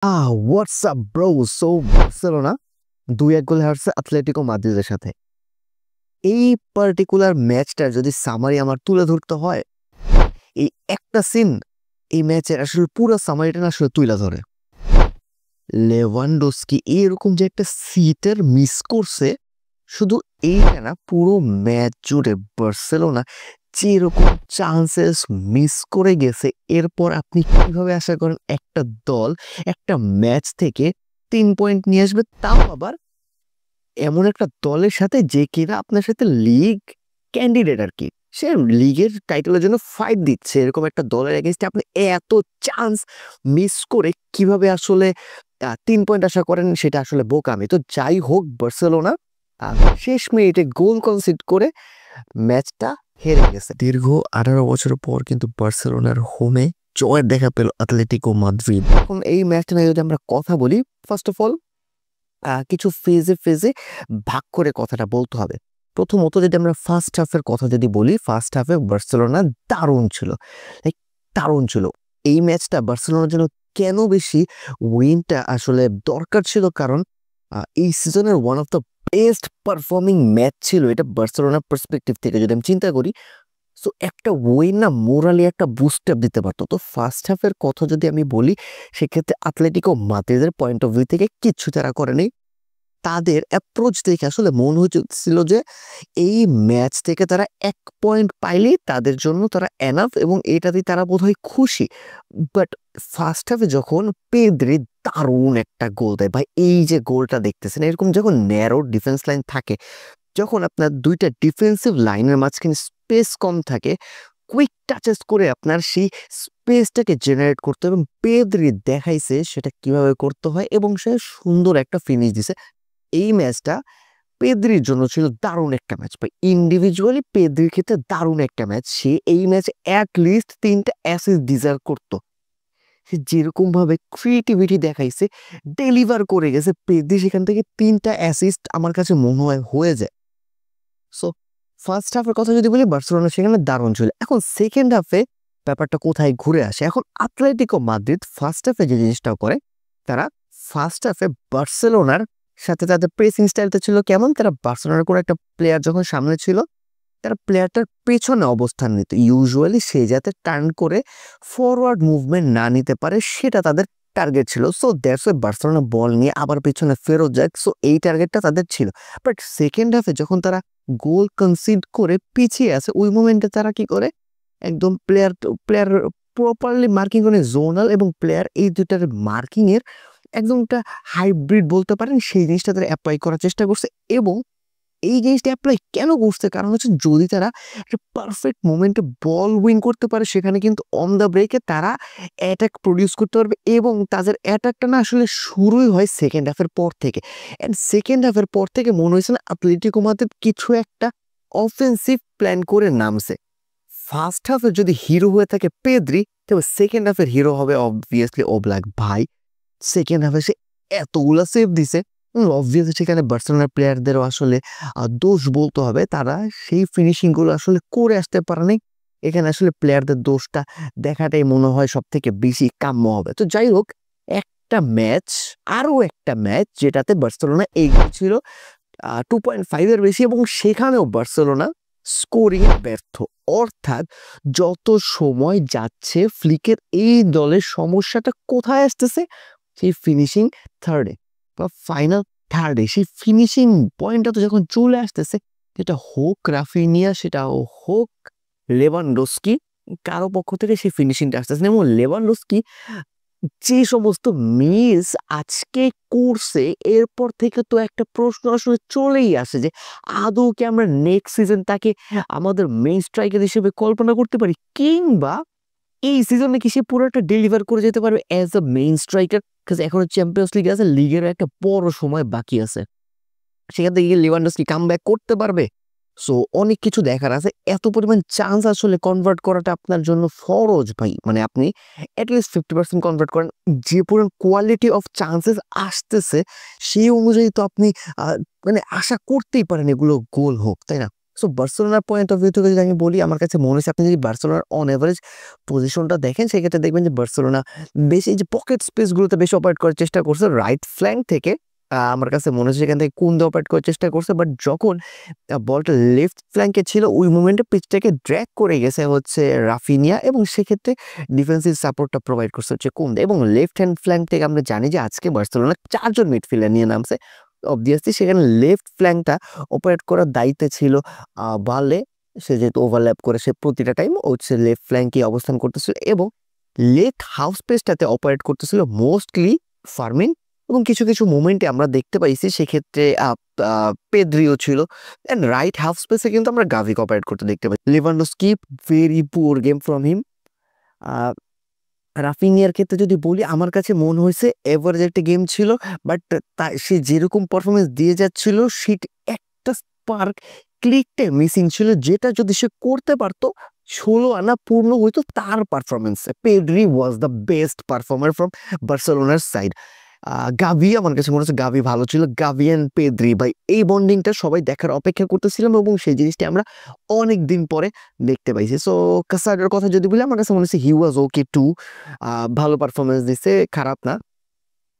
What's up bro. So Barcelona 2-1 গোলে হারছে Atletico মাদ্রিদের সাথে। এই পার্টিকুলার ম্যাচটার যদি সামারি আমার তুলে ধরতে হয়, এই একটা সিন এই ম্যাচের আসলে পুরো সামারিটা না আসলে তুলে ধরে। লেভানডস্কি এরকম যে একটা সিটার মিস করছে, শুধু এইটা না, পুরো ম্যাচ জুড়ে বার্সেলোনা যেরকম চান্সেস মিস করে গেছে, এরপর আপনি কিভাবে আশা করেন একটা দল একটা ম্যাচ থেকে 3 পয়েন্ট নিয়ে আসবে, তাও আবার এমন একটা দলের সাথে যে কিনা আপনার সাথে লিগ ক্যান্ডিডেট আর কি, সে লিগের টাইটেলের জন্য ফাইট দিচ্ছে, এরকম একটা দলের এগেনস্টে আপনি এত চান্স মিস করে কিভাবে আসলে 3 পয়েন্ট আশা করেন, সেটা আসলে বোকামি। তো যাই হোক, বার্সেলোনা শেষ মিনিটে গোল কনসিড করে ম্যাচটা হেরে গেছে। দীর্ঘ 18 বছর পর কিন্তু বার্সেলোনার হোমে জয়ের দেখা পেল আতলেটিকো মাদ্রিদ। এখন এই ম্যাচটা নিয়ে যদি আমরা কথা বলি, ফার্স্ট অফ অল কিছু ফেজে ফেজে ভাগ করে কথাটা বলতে হবে। প্রথমত যদি আমরা ফার্স্ট হাফের কথা যদি বলি, ফার্স্ট হাফে বার্সেলোনা দারুণ ছিল, লাইক দারুণ ছিল। এই ম্যাচটা বার্সেলোনার জন্য কেন বেশি উইনটা আসলে দরকার ছিল, কারণ এই সিজনের one of the best performing match ছিল এটা বার্সেলোনার পার্সপেক্টিভ থেকে যদি আমি চিন্তা করি। সো একটা উইন না মোরালি একটা বুস্ট আপ দিতে পারতো। তো ফার্স্ট হাফের কথা যদি আমি বলি, সেক্ষেত্রে আতলেটিকো মাদ্রিদের পয়েন্ট অফ ভিউ থেকে কিচ্ছু তারা করেনি। তাদের অ্যাপ্রোচ দেখে আসলে মনে হচ্ছিল যে এই ম্যাচ থেকে তারা 1 পয়েন্ট পাইলেই তাদের জন্য তারা এনাফ, এবং এটাতেই তারা বোধহয় খুশি। বাট ফার্স্ট হাফে যখন পেদ্রি দারুণ একটা গোল দেয়, ভাই এই যে গোলটা দেখতেছেন, এরকম যখন ন্যারো ডিফেন্স লাইন থাকে, যখন আপনার দুইটা ডিফেন্সিভ লাইনের মাঝখানে স্পেস কম থাকে, কুইক টাচেস করে আপনার সেই স্পেসটাকে জেনারেট করতে হবে, এবং পেদ্রি দেখাইছে সেটা কিভাবে করতে হয়, এবং সে সুন্দর একটা ফিনিশ দিছে। এই ম্যাচটা পেদ্রির জন্য ছিল দারুণ একটা ম্যাচ ভাই, ইন্ডিভিজুয়ালি পেদ্রির ক্ষেত্রে দারুণ একটা ম্যাচ। সে এই ম্যাচে অ্যাটলিস্ট 3টা অ্যাসিস্ট ডিজার্ভ করতো। সে যেরকম ভাবে ক্রিয়েটিভিটি দেখাইছে, ডেলিভার করে গেছে পেদ্রি, সেখান থেকে 3টা অ্যাসিস্ট আমার কাছে মনে হয় হয়ে যায়। সো ফার্স্ট হাফের কথা যদি বলি, বার্সেলোনা সেখানে দারুণ ছিল। এখন সেকেন্ড হাফে ব্যাপারটা কোথায় ঘুরে আসে, এখন আতলেটিকো মাদ্রিদ ফার্স্ট হাফে যে জিনিসটা করে, তারা ফার্স্ট হাফে বার্সেলোনার সাথে তাদের প্রেসিং স্টাইলটা ছিল কেমন, তারা বার্সেলোনার কোনো একটা প্লেয়ার যখন সামনে ছিল, তারা প্লেয়ারটার পেছনে অবস্থান নিত, ইউজুয়ালি সে যাতে টার্ন করে ফরওয়ার্ড মুভমেন্ট না নিতে পারে, সেটা তাদের টার্গেট ছিল। সো দ্যাটস ওয়াই বার্সেলোনা বল নিয়ে আবার পেছনে ফেরত যায়। সো এই টার্গেটটা তাদের ছিল। বাট সেকেন্ড হাফে যখন তারা গোল কনসিড করে পিছিয়ে আছে, ওই মোমেন্টে তারা কি করে, একদম প্লেয়ার প্লেয়ার প্রপারলি মার্কিং করে, জোনাল এবং প্লেয়ার এই দুটার মার্কিং এর একদম একটা হাইব্রিড বলতে পারেন, সেই জিনিসটা তারা অ্যাপ্লাই করার চেষ্টা করছে। এবং এই জিনিসটা অ্যাপ্লাই কেন করছে, কারণ হচ্ছে যদি তারা একটা পারফেক্ট মোমেন্টে বল উইন করতে পারে, সেখানে কিন্তু অন দ্য ব্রেকে তারা অ্যাটাক প্রডিউস করতে পারবে, এবং তাদের অ্যাটাকটা না আসলে শুরুই হয় সেকেন্ড হাফের পর থেকে। অ্যান্ড সেকেন্ড হাফের পর থেকে মনে হয়েছে না আতলেটিকো মাদ্রিদ কিছু একটা অফেন্সিভ প্ল্যান করে নামছে। ফার্স্ট হাফে যদি হিরো হয়ে থাকে পেদ্রি, তবে সেকেন্ড হাফের হিরো হবে অবভিয়াসলি ওব্লাক ভাই। সেকেন্ড হাফে সে এতগুলা সেভ দিছে, অবভিয়াসলি সেখানে বার্সেলোনার প্লেয়ারদেরও আসলে দোষ বলতে হবে, তারা সেই ফিনিশিংগুলো আসলে করে আসতে পারেনি। এখানে আসলে প্লেয়ারদের দোষটা দেখাটাই মনে হয় সব থেকে বেশি কাম্য হবে। তো যাই হোক, একটা ম্যাচ, আরও একটা ম্যাচ যেটাতে বার্সেলোনা এগিয়ে ছিল 2.5-এর বেশি, এবং সেখানেও বার্সেলোনা স্কোরিং ব্যর্থ। অর্থাৎ যত সময় যাচ্ছে, ফ্লিকের এই দলের সমস্যাটা কোথায় আসতেছে, সেই ফিনিশিং থার্ডে বা ফাইনাল থার্ডে, সেই ফিনিশিং পয়েন্টটা তো যখন চলে আসতেছে, সেটা হোক রাফিনিয়া, সেটা হোক লেভানডস্কি, কারো পক্ষ থেকে সেই ফিনিশিংটা আসতেছে না। এবং লেভানডস্কি যে সমস্ত মিস আজকে করছে, এরপর থেকে তো একটা প্রশ্ন আসলে চলেই আসে যে আদৌ কি আমরা নেক্সট সিজন তাকে আমাদের মেইন স্ট্রাইকার হিসেবে কল্পনা করতে পারি, কিংবা এই সিজনে কি সে পুরোটা ডেলিভার করে যেতে পারবে অ্যাজ আ মেইন স্ট্রাইকার। কারণ এখনো চ্যাম্পিয়ন্স লিগ আছে, লিগের একটা বড় সময় বাকি আছে, সেখান থেকে লেভানডস্কি কাম ব্যাক করতে পারবে। সো অনেক কিছু দেখার আছে। এত পরিমাণ চান্স আসলে কনভার্ট করাটা আপনার জন্য ফরজ ভাই, মানে আপনি অ্যাটলিস্ট 50% কনভার্ট করেন। যে পরিমাণ কোয়ালিটি অফ চান্সেস আসতেছে, সেই অনুযায়ী তো আপনি মানে আশা করতেই পারেন এগুলো গোল হোক, তাই না? সো বার্সেলোনার পয়েন্ট অফ ভিউ থেকে যদি আমি বলি, আমার কাছে মনে হচ্ছে আপনি যদি বার্সেলোনার অন এভারেজ পজিশনটা দেখেন, সেক্ষেত্রে দেখবেন যে বার্সেলোনা বেশি যে পকেট স্পেসগুলোতে বেশি অপারেট করার চেষ্টা করছে রাইট ফ্ল্যাঙ্ক থেকে। আমার কাছে মনে হচ্ছে সেখান থেকে কুন্দে অপারেট করার চেষ্টা করছে, বাট যখন বলটা লেফট ফ্ল্যাঙ্কে ছিল ওই মোমেন্টে পিচটাকে ড্র্যাগ করে গেছে হচ্ছে রাফিনিয়া, এবং সেক্ষেত্রে ডিফেন্সিভ সাপোর্টটা প্রোভাইড করছে হচ্ছে কুন্দে। এবং লেফট হ্যান্ড ফ্ল্যাঙ্ক থেকে আমরা জানি যে আজকে বার্সেলোনা 4 জন মিডফিল্ডার নিয়ে নামছে, অবভিয়াসলি সেখানে লেফট ফ্ল্যাঙ্কটা অপারেট করার দায়িত্বে ছিল বালে। সে যেহেতু ওভারল্যাপ করে সে প্রতিটা টাইম হচ্ছে লেফট ফ্ল্যাঙ্কে অবস্থান করতেছিল, এবং লেফট হাফ স্পেসটাতে অপারেট করতেছিল মোস্টলি ফার্মিন, এবং কিছু কিছু মোমেন্টে আমরা দেখতে পাইছি সেক্ষেত্রে পেদ্রিও ছিল। অ্যান্ড রাইট হাফ স্পেসে কিন্তু আমরা গাভিকে অপারেট করতে দেখতে পাই। Lewandowski very poor game from him. রাফিনিয়ার ক্ষেত্রে যদি বলি, আমার কাছে মনে হয়েছে এভারেজ একটা গেম ছিল, বাট সে যেরকম পারফরমেন্স দিয়ে যাচ্ছিল সেটা একটা স্পার্ক ক্লিকটা মিসিং ছিল, যেটা যদি সে করতে পারতো 16 আনা পূর্ণ হইতো তার পারফরমেন্সে। Pedri was the best performer from বার্সেলোনার সাইড। গাভি আমার কাছে মনে হচ্ছে গাভি ভালো ছিল। গাভি অ্যান্ড পেদ্রি ভাই, এই বন্ডিংটা সবাই দেখার অপেক্ষা করতেছিলাম, এবং সেই জিনিসটা আমরা অনেক দিন পরে দেখতে পাইছি। সো কাসাডার কথা যদি বলি, আমার কাছে মনে হচ্ছে হি ওয়াজ ওকে টু, ভালো পারফরমেন্স দিচ্ছে, খারাপ না।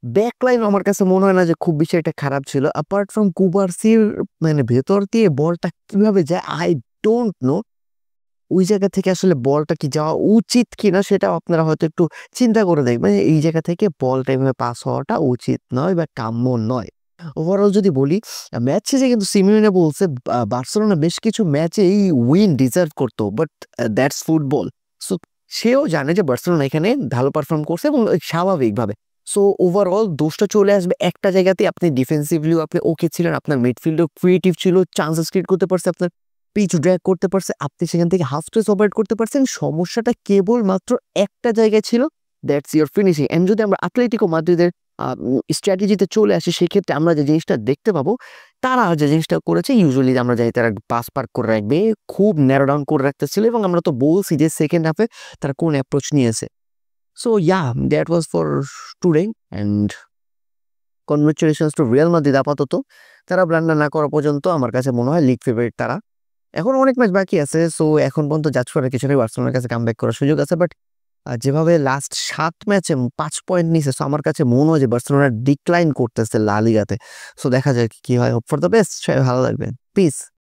ব্যাকলাইন আমার কাছে মনে হয় না যে খুব বেশি একটা খারাপ ছিল, অ্যাপার্ট ফ্রম কুবার্সির মানে ভেতর দিয়ে বলটা কিভাবে যায় আই ডোন্ট নো। ওই জায়গা থেকে আসলে বলটা কি যাওয়া উচিত কিনা সেটাও আপনারা হয়তো একটু চিন্তা করে দেখবেন। এই জায়গা থেকে বলটা এভাবে পাস হওয়াটা উচিত নয় বা কাম্য নয়। ওভারঅল যদি বলি, ম্যাচ শেষে কিন্তু সিমিওনে বলছে বার্সেলোনা বেশ কিছু ম্যাচে এই উইন ডিজার্ভ করতো, বাট দ্যাটস ফুটবল। সো সেও জানে যে বার্সেলোনা এখানে ভালো পারফর্ম করছে, এবং স্বাভাবিকভাবে। সো ওভারঅল দোষটা চলে আসবে একটা জায়গাতে, আপনি ডিফেন্সিভলিও আপনি ওকে ছিলেন, আপনার মিডফিল্ডও ক্রিয়েটিভ ছিল, চান্সেস ক্রিয়েট করতে পারছে, আপনার পিচ ড্র্যাগ করতে পারছে, আপনি সেখান থেকে হাফ স্পেস অপারেট করতে পারছেন। সমস্যাটা কেবল মাত্র একটা জায়গায় ছিল, দ্যাটস ইয়োর ফিনিশিং। এন্ড যদি আমরা আতলেটিকো মাদ্রিদের স্ট্র্যাটেজিতে চলে আসি, সেক্ষেত্রে আমরা যে জিনিসটা দেখতে পাবো, তারা যে জিনিসটা করেছে ইউজুয়ালি আমরা জানি তারা পাস পার্ক করে রাখবে, খুব ন্যারো ডাউন করে রাখতেছিল, এবং আমরা তো বলছি যে সেকেন্ড হাফে তারা কোন অ্যাপ্রোচ নিয়েছে। So yeah, that was for today, and congratulations two Real Madrid. আপাতত তারা ব্লান্ডার না করা পর্যন্ত আমার কাছে মনে হয় লিগ ফেভারিট তারা। এখন অনেক ম্যাচ বাকি আছে, সো এখন পর্যন্ত জাজ করার কিছু নেই, বার্সেলোনার কাছে কামব্যাক করার সুযোগ আছে। বাট যেভাবে লাস্ট 7 ম্যাচে 5 পয়েন্ট নিছে, সো আমার কাছে মনে হয় যে বার্সেলোনা ডিক্লাইন করতেছে লা লিগাতে। সো দেখা যায় কি হয়। হোপ ফর দ্য বেস্ট, সবাই ভালো লাগবে। পিস।